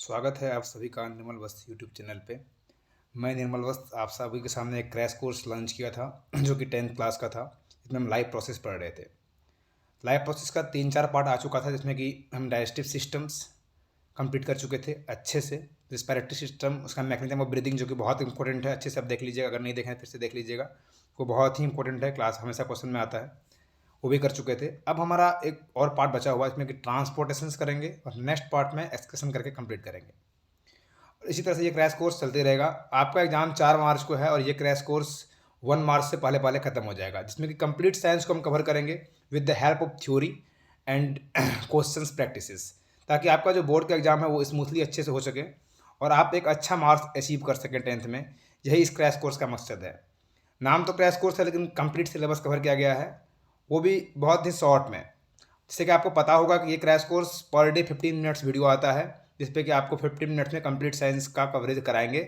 स्वागत है आप सभी का निर्मल वस्त यूट्यूब चैनल पे। मैं निर्मल वस्त आप सभी के सामने एक क्रैश कोर्स लॉन्च किया था जो कि 10th क्लास का था, जिसमें हम लाइव प्रोसेस पढ़ रहे थे। लाइव प्रोसेस का 3-4 पार्ट आ चुका था, जिसमें कि हम डाइजेस्टिव सिस्टम्स कंप्लीट कर चुके थे अच्छे से। रिस्पिरेटरी सिस्टम, उसका मैकेनिज्म ऑफ ब्रीदिंग जो कि बहुत इंपॉर्टेंट है, अच्छे से आप देख लीजिएगा, अगर नहीं देखें फिर से देख लीजिएगा, वो बहुत ही इंपॉर्टेंट है, क्लास हमेशा क्वेश्चन में आता है, वो भी कर चुके थे। अब हमारा एक और पार्ट बचा हुआ है, इसमें कि ट्रांसपोर्टेशंस करेंगे और नेक्स्ट पार्ट में एक्सकर्शन करके कंप्लीट करेंगे। इसी तरह से ये क्रैश कोर्स चलते रहेगा। आपका एग्जाम 4 मार्च को है और ये क्रैश कोर्स 1 मार्च से पहले पहले खत्म हो जाएगा, जिसमें कि कंप्लीट साइंस को हम कवर करेंगे with the help of theory and questions practices, ताकि आपका जो बोर्ड का एग्जाम है वो स्मूथली अच्छे से हो सके और आप एक अच्छा मार्क्स अचीव कर सकें 10th में। यही इस क्रैश कोर्स का मकसद है। नाम तो क्रैश कोर्स है, लेकिन कंप्लीट सिलेबस कवर किया गया है, वो भी बहुत ही शॉर्ट में। जैसे कि आपको पता होगा कि ये crash course per day 15 minutes video आता है, जिसपे कि आपको 15 मिनट्स में कंप्लीट साइंस का कवरेज कराएंगे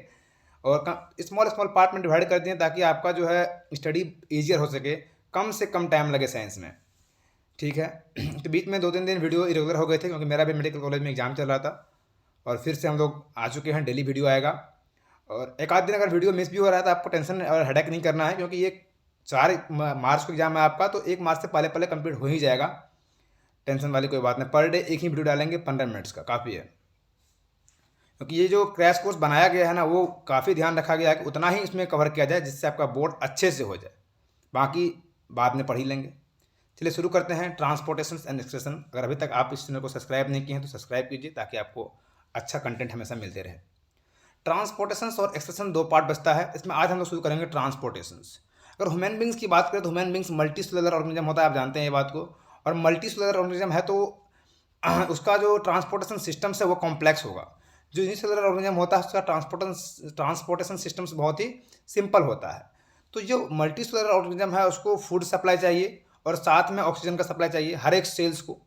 और स्मॉल स्मॉल पार्ट में डिवाइड कर दिए, ताकि आपका जो है स्टडी ईजियर हो सके, कम से कम टाइम लगे साइंस में। ठीक है। तो बीच में 2-3 दिन वीडियो इरेगुलर हो गए थे, क्योंकि मेरा भी मेडिकल कॉलेज में एग्जाम चल रहा था, और फिर से हम लोग आ चुके हैं, डेली वीडियो आएगा। और एक आध दिन अगर वीडियो मिस भी हो रहा है तो आपको टेंशन और हेडेक नहीं करना है, क्योंकि ये 4 मार्च को एग्जाम है आपका, तो 1 मार्च से पहले पहले कंप्लीट हो ही जाएगा। टेंशन वाली कोई बात नहीं, पर डे एक ही वीडियो डालेंगे, 15 मिनट्स का काफ़ी है। क्योंकि ये जो क्रैश कोर्स बनाया गया है ना, वो काफ़ी ध्यान रखा गया है कि उतना ही इसमें कवर किया जाए, जिससे आपका बोर्ड अच्छे से हो जाए, बाकी बाद में पढ़ ही लेंगे। चलिए शुरू करते हैं। Transportation and expression. अगर अभी तक आप इस चैनल को सब्सक्राइब नहीं किए हैं तो सब्सक्राइब कीजिए, ताकि आपको अच्छा कंटेंट हमेशा मिलते रहे। ट्रांसपोर्टेशन और एक्सप्रेशन 2 पार्ट बचता है इसमें। आज हम लोग शुरू करेंगे ट्रांसपोर्टेशन। अगर ह्यूमन बींग्स की बात करें तो human beings multi cellular organism होता है, आप जानते हैं ये बात को। और मल्टी सेलुलर ऑर्गेनिज्म है तो उसका जो ट्रांसपोर्टेशन सिस्टम है वो कॉम्प्लेक्स होगा। जो यूनिसेलुलर ऑर्गेनिज्म होता है उसका ट्रांसपोर्टेशन सिस्टम्स बहुत ही सिंपल होता है। तो जो मल्टी सेलुलर ऑर्गेनिज्म है उसको फूड सप्लाई चाहिए और साथ में ऑक्सीजन का सप्लाई चाहिए हर एक सेल्स को।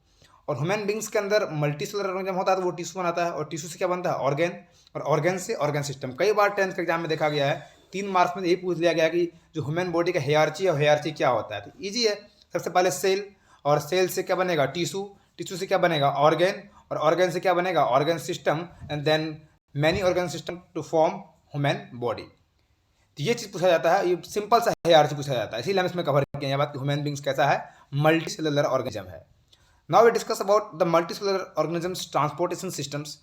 और ह्यूमन बींग्स के अंदर मल्टी सेलुलर ऑर्गेनिज्म होता है तो वो टिश्यू बनाता है, और टिश्यू से क्या बनता है, ऑर्गेन, और ऑर्गेन से ऑर्गन सिस्टम। कई बार 10th के एग्जाम में देखा गया है, 3 मार्क्स में यही पूछ लिया गया कि जो ह्यूमन बॉडी का हेयरची है, हेयरची क्या होता है। तो ईजी है। सबसे पहले सेल, और सेल से क्या बनेगा, टिश्यू, टिश्यू से क्या बनेगा, ऑर्गेन, और ऑर्गेन से क्या बनेगा, organ system, and then many organ system to form human body. तो ये चीज़ पूछा जाता है, ये सिंपल सा हेयरची पूछा जाता है, इसीलिए हम इसमें कवर किए हैं बात कि ह्यूमन बींग्स कैसा है, मल्टी सेलुलर ऑर्गेनिज्म है। Now we discuss about the multi cellular organisms transportation systems.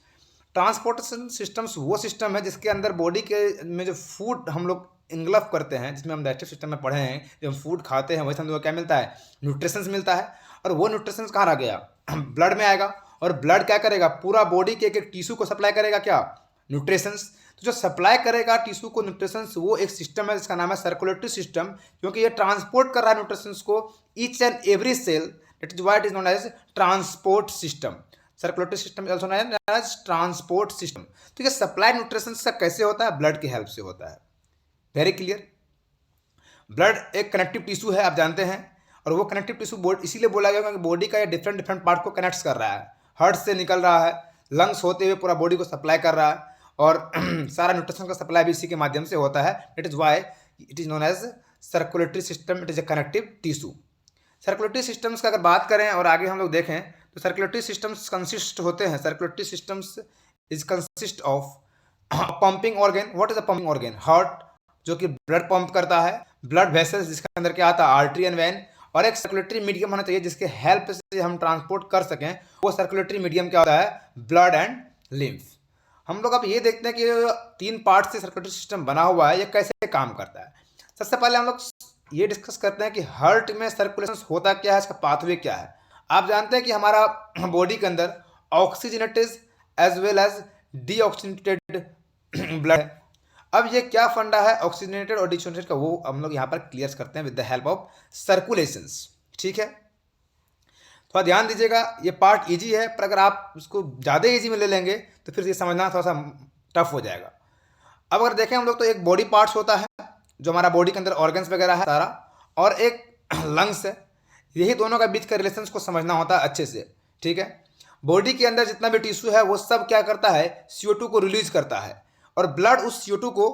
Transportation systems वो सिस्टम है जिसके अंदर बॉडी के में जो फूड हम लोग इंगल्फ करते हैं, जिसमें हम डाइजेस्टिव सिस्टम में पढ़े हैं, जब हम फूड खाते हैं वैसे हम लोग क्या मिलता है, न्यूट्रिशंस मिलता है। और वो न्यूट्रिशंस कहाँ रह गया, ब्लड में आएगा, और ब्लड क्या करेगा, पूरा बॉडी के एक एक टिश्यू को सप्लाई करेगा, क्या, न्यूट्रिशंस। तो जो सप्लाई करेगा टिश्यू को न्यूट्रिशंस, वो एक सिस्टम है जिसका नाम है सर्कुलेटरी सिस्टम, क्योंकि ये ट्रांसपोर्ट कर रहा है न्यूट्रिशंस को each and every cell. That is why it is known as transport system. Circulatory system is also known as transport system. तो ये सप्लाई न्यूट्रिशन का कैसे होता है, ब्लड की हेल्प से होता है। Very clear. ब्लड एक कनेक्टिव टिश्यू है, आप जानते हैं, और वो कनेक्टिव टिश्यू इसीलिए बोला गया क्योंकि बॉडी का ये डिफरेंट डिफरेंट पार्ट को कनेक्ट कर रहा है। हार्ट से निकल रहा है, लंग्स होते हुए पूरा बॉडी को सप्लाई कर रहा है, और सारा न्यूट्रिशन का सप्लाई भी इसी के माध्यम से होता है। It is why it is known as circulatory system, it is a connective tissue. Circulatory systems का अगर बात करें और आगे हम लोग देखें तो सर्कुलेटरी सिस्टम्स कंसिस्ट होते हैं, circulatory systems is consist of pumping organ. What is a pumping organ, heart जो कि ब्लड पंप करता है, ब्लड वेसल्स जिसके अंदर क्या आता है, आर्टरी एंड वेन, और एक सर्कुलेटरी मीडियम होना चाहिए जिसके हेल्प से हम ट्रांसपोर्ट कर सकें। वो सर्कुलेटरी मीडियम क्या होता है, ब्लड एंड लिम्फ। हम लोग अब ये देखते हैं कि 3 पार्ट से सर्कुलेटरी सिस्टम बना हुआ है, ये कैसे काम करता है। सबसे पहले हम लोग ये डिस्कस करते हैं कि हार्ट में सर्कुलेशन होता क्या है, इसका पाथवे क्या है। आप जानते हैं कि हमारा बॉडी के अंदर oxygenated as well as deoxygenated blood है। अब ये क्या फंडा है ऑक्सीजनेटेड और डीऑक्सीजनेटेड का, वो हम लोग यहाँ पर क्लियर करते हैं with the help of circulations. ठीक है, थोड़ा ध्यान दीजिएगा, ये पार्ट इजी है, पर अगर आप उसको ज़्यादा इजी में ले लेंगे तो फिर ये समझना थोड़ा सा टफ हो जाएगा। अब अगर देखें हम लोग तो एक बॉडी पार्ट्स होता है जो हमारा बॉडी के अंदर ऑर्गन्स वगैरह है सारा, और एक लंग्स है। यही दोनों का बीच का रिलेशन को समझना होता है अच्छे से। ठीक है, बॉडी के अंदर जितना भी टिश्यू है वो सब क्या करता है, CO2 को रिलीज करता है, और ब्लड उस CO2 को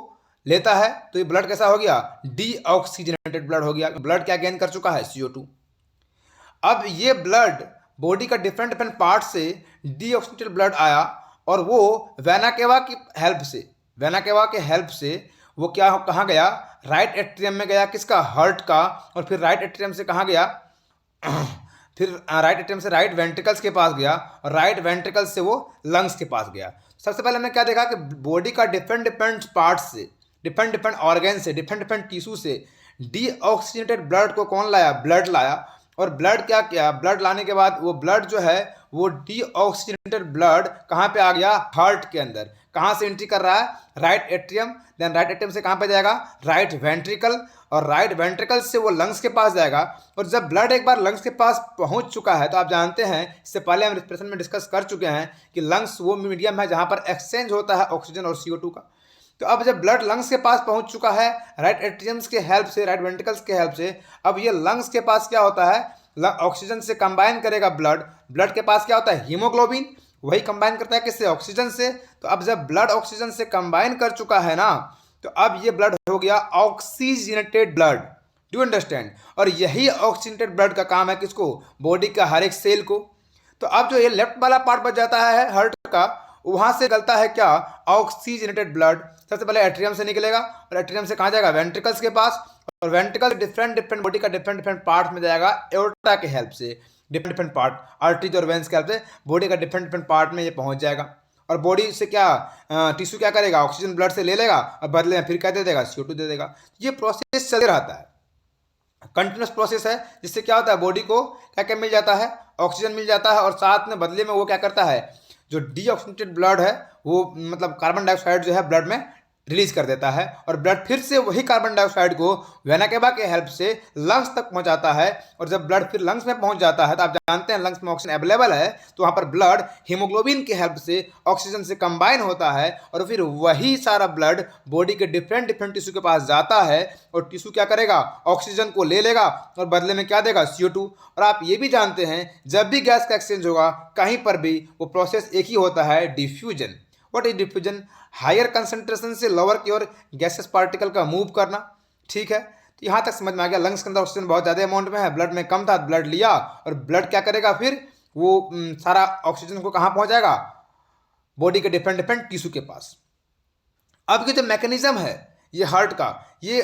लेता है। तो ये ब्लड कैसा हो गया, डीऑक्सीजनेटेड ब्लड हो गया। ब्लड क्या गेन कर चुका है, CO2। अब ये ब्लड बॉडी का डिफरेंट डिफरेंट पार्ट से डीऑक्सीजनेटेड ब्लड आया, और वो वेना केवा की हेल्प से, वेना केवा के हेल्प से वो क्या कहाँ गया, राइट एट्रियम में गया, किसका, हार्ट का, और फिर राइट एट्रियम से कहाँ गया फिर राइट एट्रियम से राइट वेंट्रिकल्स के पास गया, और राइट वेंट्रिकल्स से वो लंग्स के पास गया। सबसे पहले हमने क्या देखा कि बॉडी का डिफरेंट डिफरेंट पार्ट्स से, डिफरेंट डिफरेंट ऑर्गन से, डिफरेंट डिफरेंट टिश्यू से डीऑक्सीजनेटेड ब्लड को कौन लाया, ब्लड लाया। और ब्लड क्या किया, ब्लड लाने के बाद वो ब्लड जो है वो डीऑक्सीजनेटेड ब्लड कहाँ पे आ गया, हार्ट के अंदर। कहाँ से एंट्री कर रहा है, right atrium, then right atrium से कहाँ पे जाएगा, राइट वेंट्रिकल, और राइट वेंट्रिकल से वो लंग्स के पास जाएगा। और जब ब्लड एक बार लंग्स के पास पहुंच चुका है, तो आप जानते हैं, इससे पहले हम रेस्पिरेशन में डिस्कस कर चुके हैं कि लंग्स वो मीडियम है जहाँ पर एक्सचेंज होता है ऑक्सीजन और CO2 का। तो अब जब ब्लड लंग्स के पास पहुंच चुका है राइट एट्रियम्स के हेल्प से, राइट वेंट्रिकल्स के हेल्प से, अब ये लंग्स के पास क्या होता है, ऑक्सीजन से कंबाइन करेगा ब्लड। ब्लड के पास क्या होता है, हीमोग्लोबिन, वही कंबाइन करता है किससे, ऑक्सीजन से। तो अब जब ब्लड ऑक्सीजन से कंबाइन कर चुका है ना, तो अब ये ब्लड हो गया ऑक्सीजनेटेड ब्लड। Do understand. और यही ऑक्सीजनेटेड ब्लड का काम है किसको, बॉडी का हर एक सेल को। तो अब जो ये लेफ्ट वाला पार्ट बच जाता है हार्ट का, वहां से निकलता है क्या, ऑक्सीजनेटेड ब्लड। सबसे पहले एट्रियम से निकलेगा, और एट्रियम से कहाँ जाएगा, वेंट्रिकल्स के पास, और वेंट्रिकल डिफरेंट डिफरेंट बॉडी का डिफरेंट डिफरेंट पार्ट में जाएगा एओर्टा के हेल्प से, डिफरेंट डिफरेंट पार्ट, आर्टरीज और वेंस के हेल्प से बॉडी का डिफरेंट डिफरेंट पार्ट में ये पहुंच जाएगा। और बॉडी से क्या, टिश्यू क्या करेगा, ऑक्सीजन ब्लड से ले लेगा, और बदले में फिर क्या दे देगा, CO2 दे देगा। ये प्रोसेस चलते रहता है, कंटिन्यूस प्रोसेस है, जिससे क्या होता है, बॉडी को क्या क्या मिल जाता है, ऑक्सीजन मिल जाता है, और साथ में बदले में वो क्या करता है, जो डीऑक्सीजनेटेड ब्लड है वो मतलब कार्बन डाइऑक्साइड जो है ब्लड में रिलीज कर देता है, और ब्लड फिर से वही कार्बन डाइऑक्साइड को वेना केवा के हेल्प से लंग्स तक पहुंचाता है। और जब ब्लड फिर लंग्स में पहुंच जाता है, तो आप जानते हैं लंग्स में ऑक्सीजन अवेलेबल है, तो वहां पर ब्लड हीमोग्लोबिन के हेल्प से ऑक्सीजन से कंबाइन होता है, और फिर वही सारा ब्लड बॉडी के डिफरेंट डिफरेंट टिश्यू के पास जाता है, और टिश्यू क्या करेगा, ऑक्सीजन को ले लेगा, और बदले में क्या देगा, CO2। और आप ये भी जानते हैं, जब भी गैस का एक्सचेंज होगा कहीं पर भी, वो प्रोसेस एक ही होता है, diffusion. What is diffusion, higher concentration से लोअर की ओर गैसेस पार्टिकल का मूव करना। ठीक है, तो यहाँ तक समझ में आ गया। लंग्स के अंदर ऑक्सीजन बहुत ज़्यादा अमाउंट में है, ब्लड में कम था, ब्लड लिया, और ब्लड क्या करेगा, फिर वो सारा ऑक्सीजन को कहाँ पहुँचाएगा, बॉडी के डिफरेंट डिफरेंट टिश्यू के पास। अब ये जो मैकेनिज्म है ये हार्ट का, ये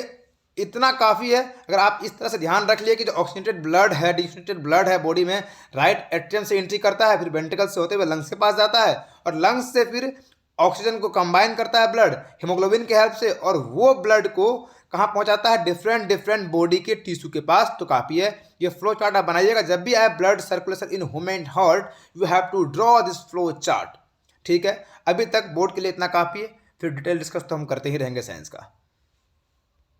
इतना काफ़ी है। अगर आप इस तरह से ध्यान रख लिए कि जो ऑक्सीजनेटेड ब्लड है, डिऑक्सीजनेटेड ब्लड है बॉडी में, राइट एट्रियम से एंट्री करता है, फिर वेंट्रिकल से होते हुए लंग्स के पास जाता है, और लंग्स से फिर ऑक्सीजन को कंबाइन करता है ब्लड हीमोग्लोबिन के हेल्प से, और वो ब्लड को कहाँ पहुंचाता है, डिफरेंट डिफरेंट बॉडी के टिश्यू के पास। तो काफ़ी है, ये फ्लो चार्ट आप बनाइएगा, जब भी आए blood circulation in human heart, you have to draw this flow chart. ठीक है, अभी तक बोर्ड के लिए इतना काफ़ी है, फिर डिटेल डिस्कस तो हम करते ही रहेंगे साइंस का,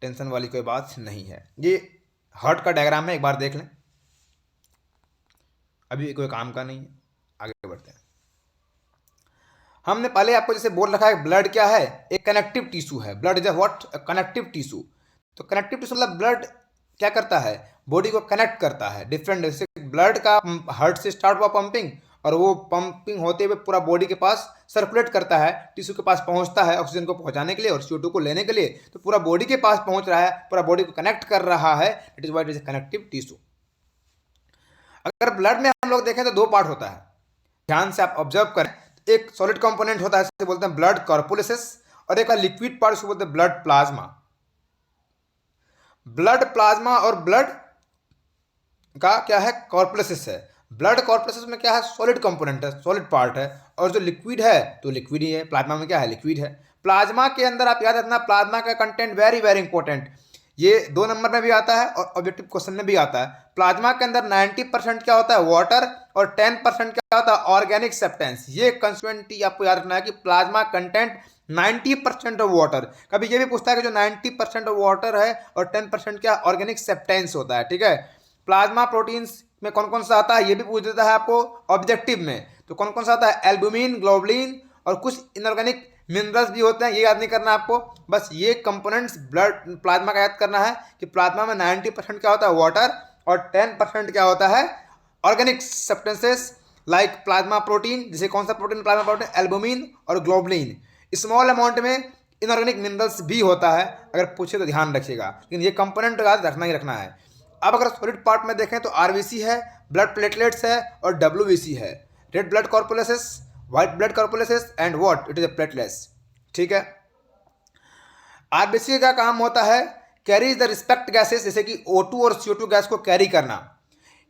टेंशन वाली कोई बात नहीं है। ये हार्ट का डायग्राम है, एक बार देख लें, अभी कोई काम का नहीं है, आगे बढ़ते हैं। हमने पहले आपको जैसे बोल रखा है, ब्लड क्या है, एक कनेक्टिव टिश्यू है। Blood is what, connective tissue. तो कनेक्टिव टिश्यू मतलब ब्लड क्या करता है, बॉडी को कनेक्ट करता है डिफरेंट, जैसे ब्लड का हार्ट से स्टार्ट हुआ पंपिंग, और वो पंपिंग होते हुए पूरा बॉडी के पास सर्कुलेट करता है, टिश्यू के पास पहुंचता है ऑक्सीजन को पहुंचाने के लिए और CO2 को लेने के लिए। तो पूरा बॉडी के पास पहुंच रहा है, पूरा बॉडी को कनेक्ट कर रहा है, it is what is connective tissue. अगर ब्लड में हम लोग देखें तो दो पार्ट होता है, ध्यान से आप ऑब्जर्व करें। एक सॉलिड कंपोनेंट होता है, इसे बोलते हैं ब्लड कॉर्पुलेसिस, और एक लिक्विड पार्ट उसको बोलते हैं ब्लड प्लाज्मा। ब्लड प्लाज्मा और ब्लड का क्या है, कॉर्पुलेसिस है। ब्लड कॉर्पुलेसिस में क्या है, सॉलिड कंपोनेंट है, सॉलिड पार्ट है, और जो लिक्विड है तो लिक्विड ही है। प्लाज्मा में क्या है, लिक्विड है। प्लाज्मा के अंदर आप याद रखना, प्लाज्मा का कंटेंट वेरी वेरी इंपॉर्टेंट, ये 2 नंबर में भी आता है और ऑब्जेक्टिव क्वेश्चन में भी आता है। प्लाज्मा के अंदर 90% क्या होता है, वाटर, और 10% क्या होता है, ऑर्गेनिक सब्सटेंस। ये कंस्टिट्यूएंटी आपको याद रखना है कि प्लाज्मा कंटेंट 90% ऑफ वाटर। कभी ये भी पूछता है कि जो 90% ऑफ वाटर है और 10% क्या ऑर्गेनिक सब्सटेंस होता है। ठीक है, प्लाज्मा प्रोटीन्स में कौन कौन सा आता है ये भी पूछ देता है आपको ऑब्जेक्टिव में। तो कौन कौन सा आता है, एल्बुमिन, ग्लोबुलिन, और कुछ इनऑर्गेनिक मिनरल्स भी होते हैं, ये याद नहीं करना आपको, बस ये कंपोनेंट्स ब्लड प्लाज्मा का याद करना है कि प्लाज्मा में 90% क्या होता है, वाटर, और 10% क्या होता है, organic substances like plasma protein. जैसे कौन सा प्रोटीन, प्लाज्मा प्रोटीन, एल्बुमिन और ग्लोबुलिन। स्मॉल अमाउंट में इनऑर्गेनिक मिनरल्स भी होता है, अगर पूछे तो ध्यान रखिएगा, लेकिन ये कंपोनेंट याद रखना ही रखना है। अब अगर सॉलिड पार्ट में देखें तो RBC है, ब्लड प्लेटलेट्स है, और WBC है, red blood corpuscles, white blood corpuscles and what it is a platelets. ठीक है। आरबीसी का काम होता है कैरीज द रिस्पेक्ट गैसेस, जैसे कि O2 और CO2 गैस को कैरी करना।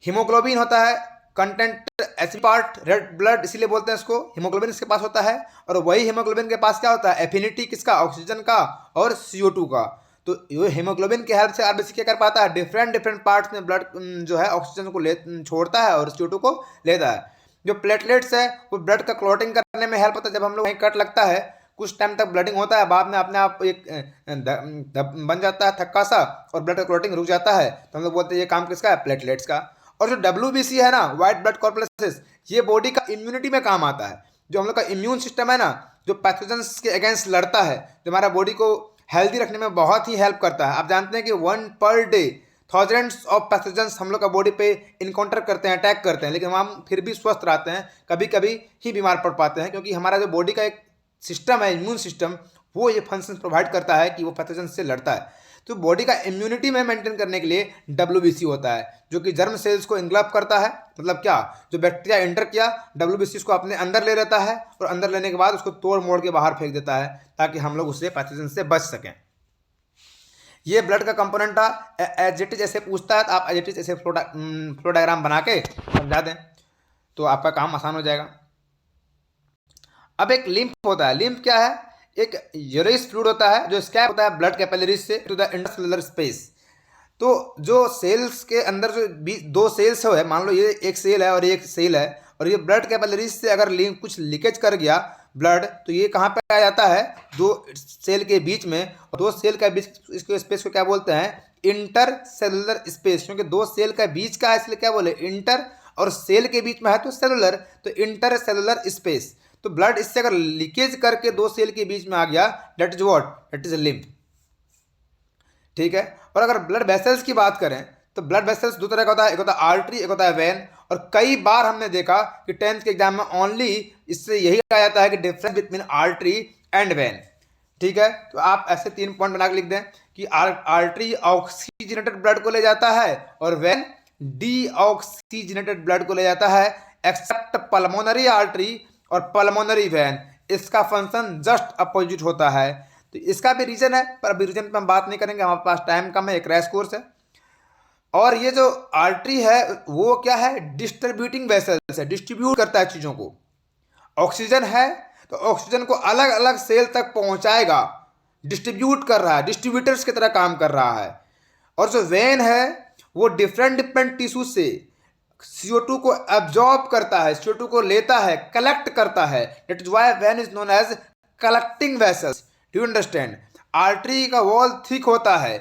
हीमोग्लोबिन होता है content acid part red blood, इसीलिए बोलते हैं इसको। हीमोग्लोबिन इसके पास होता है और वही हीमोग्लोबिन के पास क्या होता है, एफिनिटी किसका, ऑक्सीजन का और CO2 का। तो ये हीमोग्लोबिन की हेल्प से आरबीसी क्या कर पाता है, डिफरेंट डिफरेंट पार्ट्स में ब्लड जो है ऑक्सीजन को ले छोड़ता है और CO2 को लेता है। जो प्लेटलेट्स है वो ब्लड का क्लॉटिंग करने में हेल्प होता है। जब हम लोग कहीं कट लगता है कुछ टाइम तक ब्लडिंग होता है, बाद में अपने आप एक बन जाता है थक्का सा और ब्लड का क्लॉटिंग रुक जाता है, तो हम लोग बोलते हैं ये काम किसका है, प्लेटलेट्स का। और जो WBC है ना, व्हाइट ब्लड कॉर्पुलेसेस, ये बॉडी का इम्यूनिटी में काम आता है। जो हम लोग का इम्यून सिस्टम है ना, जो पैथोजेंस के अगेंस्ट लड़ता है, जो हमारा बॉडी को हेल्दी रखने में बहुत ही हेल्प करता है। आप जानते हैं कि 1 per day thousands of pathogens हम लोग का बॉडी पे इनकाउंटर करते हैं, अटैक करते हैं, लेकिन हम फिर भी स्वस्थ रहते हैं। कभी कभी ही बीमार पड़ पाते हैं, क्योंकि हमारा जो बॉडी का एक सिस्टम है, इम्यून सिस्टम, वो ये फंक्शन प्रोवाइड करता है कि वो पैथोजेंस से लड़ता है। तो बॉडी का इम्यूनिटी में मेंटेन करने के लिए WBC होता है, जो कि जर्म सेल्स को इंग्लब करता है। मतलब क्या, जो बैक्टीरिया एंटर किया, WBC उसको अपने अंदर ले लेता है और अंदर लेने के बाद उसको तोड़ मोड़ के बाहर फेंक देता है, ताकि हम लोग उससे पैथोजन से बच सकें। ये ब्लड का कंपोनेंट था। एज इट इज ऐसे पूछता है तो आप एज इट इज ऐसे फ्लो डायग्राम बना के समझा दें तो आपका काम आसान हो जाएगा। अब एक लिम्फ होता है। लिम्फ क्या है, एक यूरिस फ्लूइड होता है जो स्कैप होता है ब्लड कैपिलरीज से टू द इंटरसेलुलर स्पेस। तो जो सेल्स के अंदर जो दो सेल्स है, मान लो ये एक सेल है और ये एक सेल है, और ये ब्लड कैपिलरीज से अगर कुछ लीकेज कर गया ब्लड, तो ये कहाँ पे आ जाता है, दो सेल के बीच में। और दो सेल का बीच, इसको स्पेस को क्या बोलते हैं, इंटर सेलुलर स्पेस। क्योंकि दो सेल का बीच का है इसलिए क्या बोले, इंटर, और सेल के बीच में है तो सेलुलर, तो इंटर सेलुलर स्पेस। तो ब्लड इससे अगर लीकेज करके दो सेल के बीच में आ गया, that is what, that is lymph. ठीक है। और अगर ब्लड वेसल्स की बात करें तो ब्लड वेसल्स दो तरह का होता है, एक होता है आर्टरी, एक होता है वेन। और कई बार हमने देखा कि 10th के एग्जाम में ओनली इससे यही कहा जाता है कि difference between artery and when. ठीक है। तो आप ऐसे 3 पॉइंट बना के लिख दें कि आर्टरी ऑक्सीजनेटेड ब्लड को ले जाता है और वेन डीऑक्सीजनेटेड ब्लड को ले जाता है, एक्सेप्ट पल्मोनरी आर्टरी और पल्मोनरी वेन, इसका फंक्शन जस्ट अपोजिट होता है। तो इसका भी रीजन है, पर अभी रीजन पे हम बात नहीं करेंगे, हमारे पास टाइम कम है, एक क्रैश कोर्स है। और ये जो आर्टरी है वो क्या है, डिस्ट्रीब्यूटिंग वेसल्स है, डिस्ट्रीब्यूट करता है चीज़ों को। ऑक्सीजन है तो ऑक्सीजन को अलग अलग सेल तक पहुंचाएगा, डिस्ट्रीब्यूट कर रहा है, डिस्ट्रीब्यूटर्स की तरह काम कर रहा है। और जो वेन है वो डिफरेंट डिफरेंट टिश्यू से CO2 को एब्जॉर्ब करता है, CO2 को लेता है, कलेक्ट करता है। That is why vein is known as collecting vessels. Do you understand. Artery का वॉल थिक होता है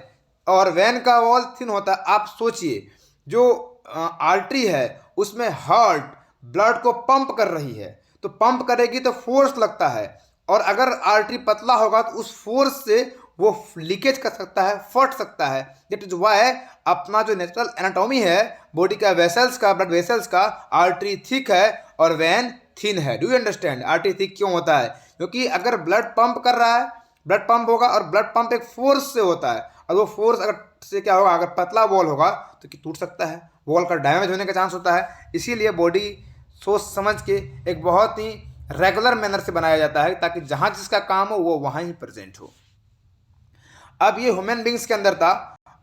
और वेन का वॉल थिन होता है। आप सोचिए, जो आर्टरी है उसमें हार्ट ब्लड को पंप कर रही है, तो पंप करेगी तो फोर्स लगता है, और अगर आर्टरी पतला होगा तो उस फोर्स से वो लीकेज कर सकता है, फट सकता है। दैट इज वाई अपना जो नेचुरल एनाटॉमी है बॉडी का वेसल्स का, ब्लड वेसल्स का, आर्टरी थिक है और वेन थिन है। Do you understand. Artery thick क्यों होता है, क्योंकि अगर ब्लड पंप कर रहा है, ब्लड पंप होगा, और ब्लड पंप एक फोर्स से होता है, और वो फोर्स अगर से क्या होगा, अगर पतला वॉल होगा तो टूट सकता है, वॉल का डैमेज होने का चांस होता है। इसीलिए बॉडी सोच समझ के एक बहुत ही रेगुलर मैनर से बनाया जाता है, ताकि जहाँ जिसका काम हो वो वहाँ ही प्रेजेंट हो। अब ये ह्यूमन बींग्स के अंदर था,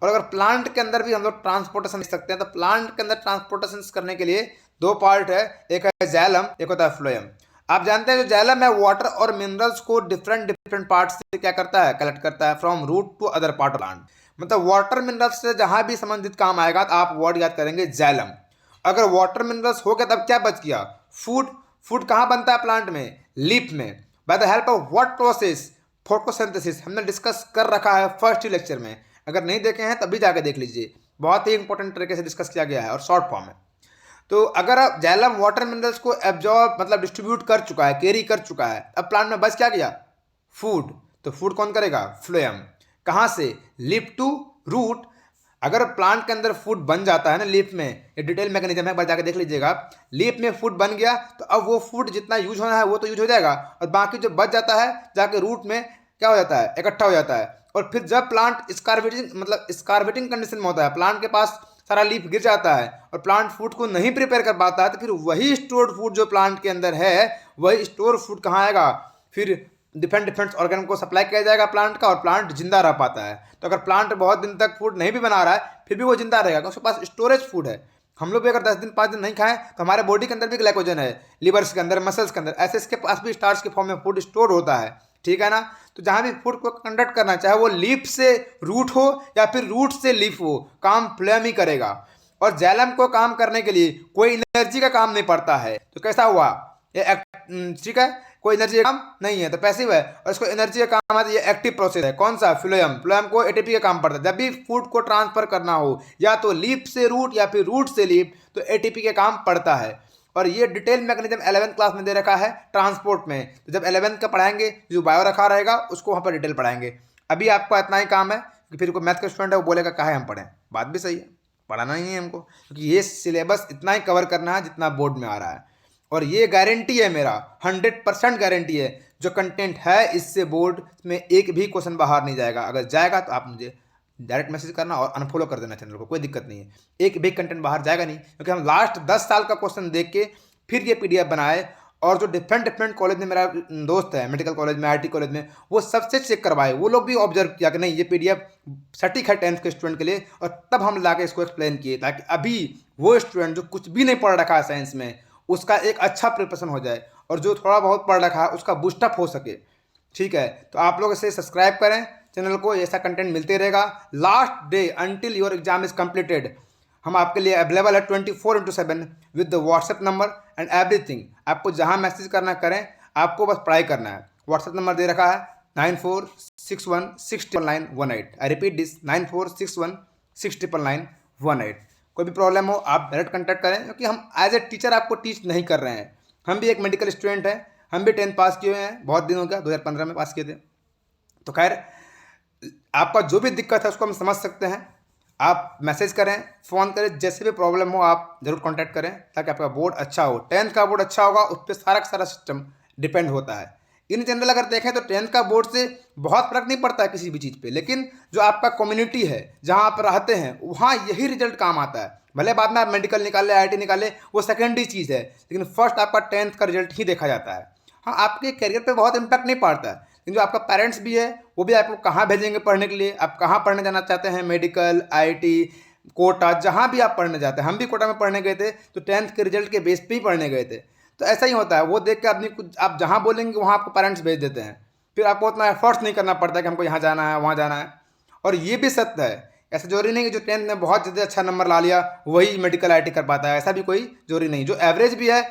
और अगर प्लांट के अंदर भी हम लोग ट्रांसपोर्टेशन देख सकते हैं, तो प्लांट के अंदर ट्रांसपोर्टेशन करने के लिए दो पार्ट है, एक है जाइलम, एक होता है फ्लोएम। आप जानते हैं जो जाइलम है वाटर और मिनरल्स को डिफरेंट डिफरेंट पार्ट से क्या करता है, कलेक्ट करता है, from root to other part of plant. मतलब वाटर मिनरल्स से जहां भी संबंधित काम आएगा तो आप वर्ड याद करेंगे जाइलम। अगर वाटर मिनरल्स हो गया तब क्या बच गया, फूड। फूड कहाँ बनता है प्लांट में, लीफ में। By the help of what process, photosynthesis. हमने डिस्कस कर रखा है फर्स्ट ही लेक्चर में, अगर नहीं देखे हैं तभी जाके देख लीजिए, बहुत ही इंपॉर्टेंट तरीके से डिस्कस किया गया है और शॉर्ट फॉर्म में। तो अगर अब जाइलम वाटर मिनरल्स को एब्जॉर्ब मतलब डिस्ट्रीब्यूट कर चुका है, कैरी कर चुका है, अब प्लांट में बच क्या गया, फूड। तो फूड कौन करेगा, फ्लोएम। कहाँ से, लीफ टू रूट। अगर प्लांट के अंदर फूड बन जाता है ना लीफ में, ये डिटेल मैकेनिज्म है, एक बार जाकर देख लीजिएगा। लीफ में फूड बन गया तो अब वो फूड जितना यूज होना है वो तो यूज हो जाएगा, और बाकी जो बच जाता है जाके रूट में क्या हो जाता है, इकट्ठा हो जाता है। और फिर जब प्लांट स्कार्वेटिंग मतलब स्कार्वेटिंग कंडीशन में होता है, प्लांट के पास सारा लीफ गिर जाता है और प्लांट फूड को नहीं प्रिपेयर कर पाता है, तो फिर वही स्टोर्ड फूड जो प्लांट के अंदर है वही स्टोर फूड कहाँ आएगा, फिर डिफरेंट ऑर्गन को सप्लाई किया जाएगा प्लांट का, और प्लांट जिंदा रह पाता है। तो अगर प्लांट बहुत दिन तक फूड नहीं भी बना रहा है फिर भी वो जिंदा रहेगा क्योंकि उसके पास स्टोरेज फूड है। हम लोग भी अगर 10 दिन 5 दिन नहीं खाएं तो हमारे बॉडी के अंदर भी ग्लाइकोजन है, लिवर्स के अंदर, मसल्स के अंदर, ऐसे इसके पास भी स्टार्च के फॉर्म में फूड स्टोर होता है। ठीक है ना। तो जहां भी फूड को कंडक्ट करना, चाहे वो लीफ से रूट हो या फिर रूट से लीफ हो, काम फ्लोएम ही करेगा। और जैलम को काम करने के लिए कोई एनर्जी का काम नहीं पड़ता है। तो कैसा हुआ ये, ठीक है, कोई एनर्जी का काम नहीं है तो पैसिव है, और इसको एनर्जी का काम है तो ये एक्टिव प्रोसेस है। कौन सा, फ्लोएम। फ्लोएम को एटीपी का काम पड़ता है। जब भी फूड को ट्रांसफर करना हो या तो लीफ से रूट या फिर रूट से लीफ, तो एटीपी के काम पड़ता है। और ये डिटेल मैकेनिज्म 11th क्लास में दे रखा है ट्रांसपोर्ट में। तो जब 11th का पढ़ाएंगे, जो बायो रखा रहेगा उसको वहाँ पर डिटेल पढ़ाएंगे। अभी आपका इतना ही काम है कि फिर कोई मैथ का स्टूडेंट है वो बोलेगा काहे हम पढ़ें। बात भी सही है, पढ़ाना ही है हमको, क्योंकि ये सिलेबस इतना ही कवर करना है जितना बोर्ड में आ रहा है। और ये गारंटी है मेरा, 100% गारंटी है, जो कंटेंट है इससे बोर्ड में एक भी क्वेश्चन बाहर नहीं जाएगा। अगर जाएगा तो आप मुझे डायरेक्ट मैसेज करना और अनफॉलो कर देना चैनल को, कोई दिक्कत नहीं है। एक भी कंटेंट बाहर जाएगा नहीं, क्योंकि हम लास्ट 10 साल का क्वेश्चन देख के फिर ये पीडीएफ बनाए। और जो डिफरेंट कॉलेज में, मेरा दोस्त है मेडिकल कॉलेज में, आईटी कॉलेज में, वो सबसे चेक करवाए, वो लोग भी ऑब्जर्व किया कि नहीं ये पीडीएफ सटीक है 10th के स्टूडेंट के लिए, और तब हम लाके इसको एक्सप्लेन किए, ताकि अभी वो स्टूडेंट जो कुछ भी नहीं पढ़ रखा है साइंस में, उसका एक अच्छा प्रिपरेशन हो जाए, और जो थोड़ा बहुत पढ़ रखा है उसका बूस्टअप हो सके। ठीक है, तो आप लोग इसे सब्सक्राइब करें चैनल को, ऐसा कंटेंट मिलते रहेगा। Last day until your exam is completed हम आपके लिए अवेलेबल है 24/7 with the WhatsApp number and everything. आपको जहां मैसेज करना करें, आपको बस पढ़ाई करना है। व्हाट्सएप नंबर दे रखा है 9461699918। I repeat this 9461699918। कोई भी प्रॉब्लम हो आप डायरेक्ट कंटेक्ट करें, क्योंकि हम एज ए टीचर आपको टीच नहीं कर रहे हैं। हम भी एक मेडिकल स्टूडेंट हैं, हम भी 10th पास किए हुए हैं, बहुत दिन हो गया, 2015 में पास किए थे। तो खैर, आपका जो भी दिक्कत है उसको हम समझ सकते हैं। आप मैसेज करें, फ़ोन करें, जैसे भी प्रॉब्लम हो आप ज़रूर कांटेक्ट करें, ताकि आपका बोर्ड अच्छा हो। 10th का बोर्ड अच्छा होगा, उस पर सारा का सारा सिस्टम डिपेंड होता है। इन जनरल अगर देखें तो 10th का बोर्ड से बहुत फर्क नहीं पड़ता है किसी भी चीज़ पे, लेकिन जो आपका कम्युनिटी है, जहाँ आप रहते हैं, वहाँ यही रिजल्ट काम आता है। भले बाद में आप मेडिकल निकाले, आईटी निकाले, वो सेकेंडरी चीज़ है, लेकिन फर्स्ट आपका 10th का रिजल्ट ही देखा जाता है। हाँ, आपके करियर पे बहुत इम्पैक्ट नहीं पड़ता है, लेकिन जो आपका पेरेंट्स भी है वो भी आपको कहाँ भेजेंगे पढ़ने के लिए, आप कहाँ पढ़ने जाना चाहते हैं, मेडिकल, आईटी, कोटा, जहाँ भी आप पढ़ने जाते हैं। हम भी कोटा में पढ़ने गए थे, तो 10th के रिजल्ट के बेस पे ही पढ़ने गए थे। तो ऐसा ही होता है, वो देख के आदमी कुछ, आप जहाँ बोलेंगे वहाँ आपको पेरेंट्स भेज देते हैं, फिर आपको उतना एफर्ट्स नहीं करना पड़ता कि हमको यहाँ जाना है, वहाँ जाना है। और ये भी सत्य है, ऐसा जरूरी नहीं कि जो 10th में बहुत ज़्यादा अच्छा नंबर ला लिया वही मेडिकल आईटी कर पाता है, ऐसा भी कोई जरूरी नहीं। जो एवरेज भी है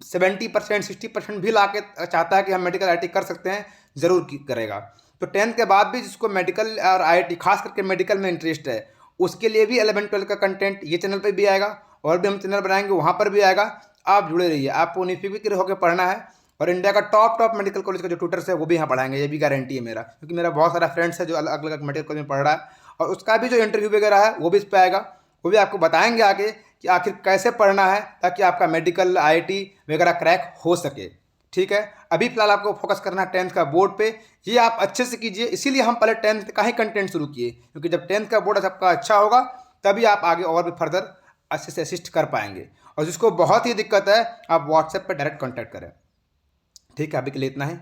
70% 60% भी ला के चाहता है कि हम मेडिकल आईटी कर सकते हैं, ज़रूर करेगा। तो 10th के बाद भी जिसको मेडिकल और आईटी, खास करके मेडिकल में इंटरेस्ट है, उसके लिए भी 11-12 का कंटेंट ये चैनल पे भी आएगा, और भी हम चैनल बनाएंगे वहाँ पर भी आएगा। आप जुड़े रहिए, आपको निफिक्र होकर पढ़ना है, और इंडिया का टॉप मेडिकल कॉलेज का जो ट्यूटर्स है वो भी यहाँ पढ़ाएंगे, ये भी गारंटी है मेरा, क्योंकि मेरा बहुत सारा फ्रेंड्स है जो अलग अलग मेडिकल कॉलेज में पढ़ रहा है, और उसका भी जो इंटरव्यू वगैरह है वो भी इस पर आएगा। वो भी आपको बताएंगे आगे कि आखिर कैसे पढ़ना है, ताकि आपका मेडिकल, आईटी वगैरह क्रैक हो सके। ठीक है, अभी फिलहाल आपको फोकस करना है 10th का बोर्ड पे, ये आप अच्छे से कीजिए। इसीलिए हम पहले 10th का ही कंटेंट शुरू किए, क्योंकि जब 10th का बोर्ड आपका अच्छा होगा तभी आप आगे और भी फर्दर अच्छे से असिस्ट कर पाएंगे। और जिसको बहुत ही दिक्कत है, आप व्हाट्सएप पर डायरेक्ट कॉन्टैक्ट करें। ठीक है, अभी के लिए इतना ही।